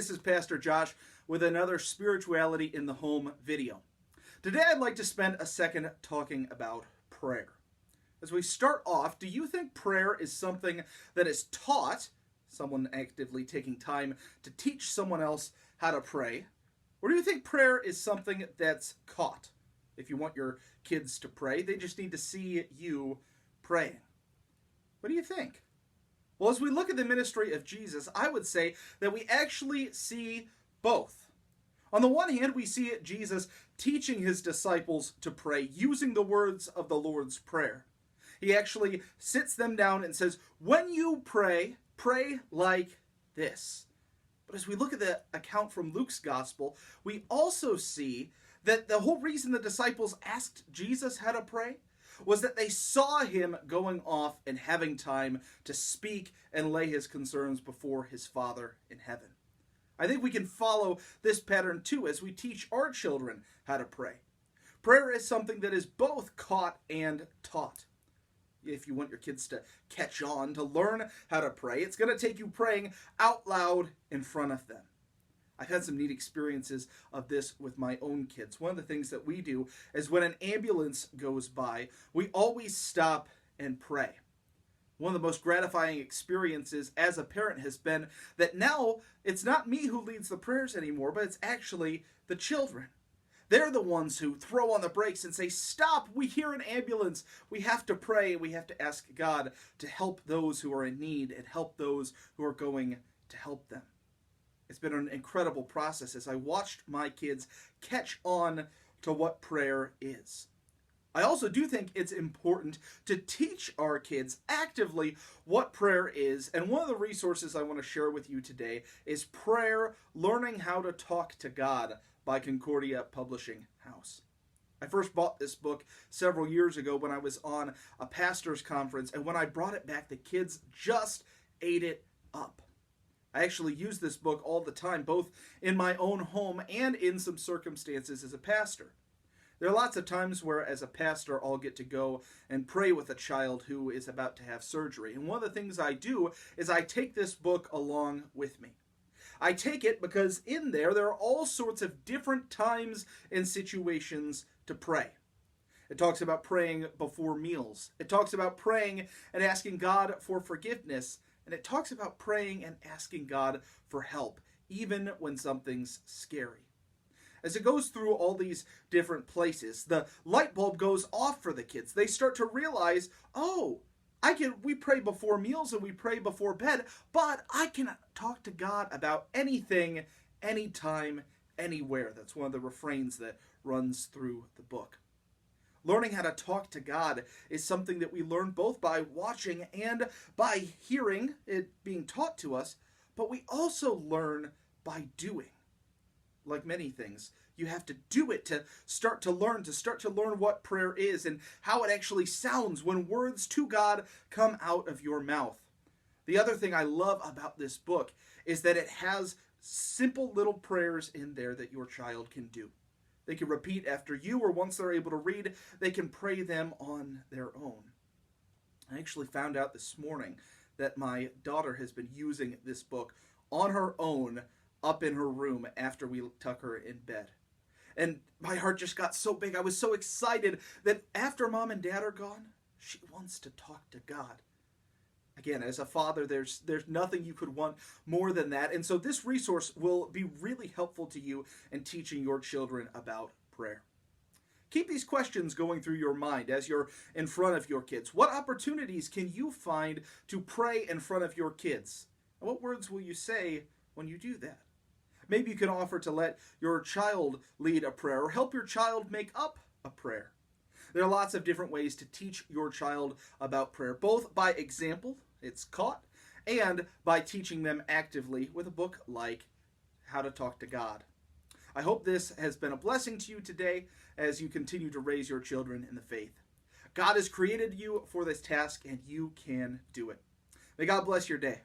this is Pastor Josh with another Spirituality in the Home video. Today I'd like to spend a second talking about prayer. As we start off, do you think prayer is something that is taught, someone actively taking time to teach someone else how to pray? Or do you think prayer is something that's caught? If you want your kids to pray, they just need to see you praying. What do you think? Well, as we look at the ministry of Jesus, I would say that we actually see both. On the one hand, we see Jesus teaching his disciples to pray using the words of the Lord's Prayer. He actually sits them down and says, when you pray, pray like this. But as we look at the account from Luke's gospel, we also see that the whole reason the disciples asked Jesus how to pray was that they saw him going off and having time to speak and lay his concerns before his Father in heaven. I think we can follow this pattern too as we teach our children how to pray. Prayer is something that is both caught and taught. If you want your kids to catch on, to learn how to pray, it's going to take you praying out loud in front of them. I've had some neat experiences of this with my own kids. One of the things that we do is when an ambulance goes by, we always stop and pray. One of the most gratifying experiences as a parent has been that now it's not me who leads the prayers anymore, but it's actually the children. They're the ones who throw on the brakes and say, stop, we hear an ambulance. We have to pray. We have to ask God to help those who are in need and help those who are going to help them. It's been an incredible process as I watched my kids catch on to what prayer is. I also do think it's important to teach our kids actively what prayer is, and one of the resources I want to share with you today is Prayer: Learning How to Talk to God by Concordia Publishing House. I first bought this book several years ago when I was on a pastor's conference, and when I brought it back, the kids just ate it up. I actually use this book all the time, both in my own home and in some circumstances as a pastor. There are lots of times where, as a pastor, I'll get to go and pray with a child who is about to have surgery. And one of the things I do is I take this book along with me. I take it because in there are all sorts of different times and situations to pray. It talks about praying before meals. It talks about praying and asking God for forgiveness. And it talks about praying and asking God for help, even when something's scary. As it goes through all these different places, the light bulb goes off for the kids. They start to realize, we pray before meals and we pray before bed, but I can talk to God about anything, anytime, anywhere. That's one of the refrains that runs through the book. Learning how to talk to God is something that we learn both by watching and by hearing it being taught to us, but we also learn by doing. Like many things, you have to do it to start to learn what prayer is and how it actually sounds when words to God come out of your mouth. The other thing I love about this book is that it has simple little prayers in there that your child can do. They can repeat after you, or once they're able to read, they can pray them on their own. I actually found out this morning that my daughter has been using this book on her own up in her room after we tuck her in bed. And my heart just got so big. I was so excited that after mom and dad are gone, she wants to talk to God. Again, as a father, there's nothing you could want more than that. And so this resource will be really helpful to you in teaching your children about prayer. Keep these questions going through your mind as you're in front of your kids. What opportunities can you find to pray in front of your kids? And what words will you say when you do that? Maybe you can offer to let your child lead a prayer or help your child make up a prayer. There are lots of different ways to teach your child about prayer, both by example, it's caught, and by teaching them actively with a book like How to Talk to God. I hope this has been a blessing to you today as you continue to raise your children in the faith. God has created you for this task, and you can do it. May God bless your day.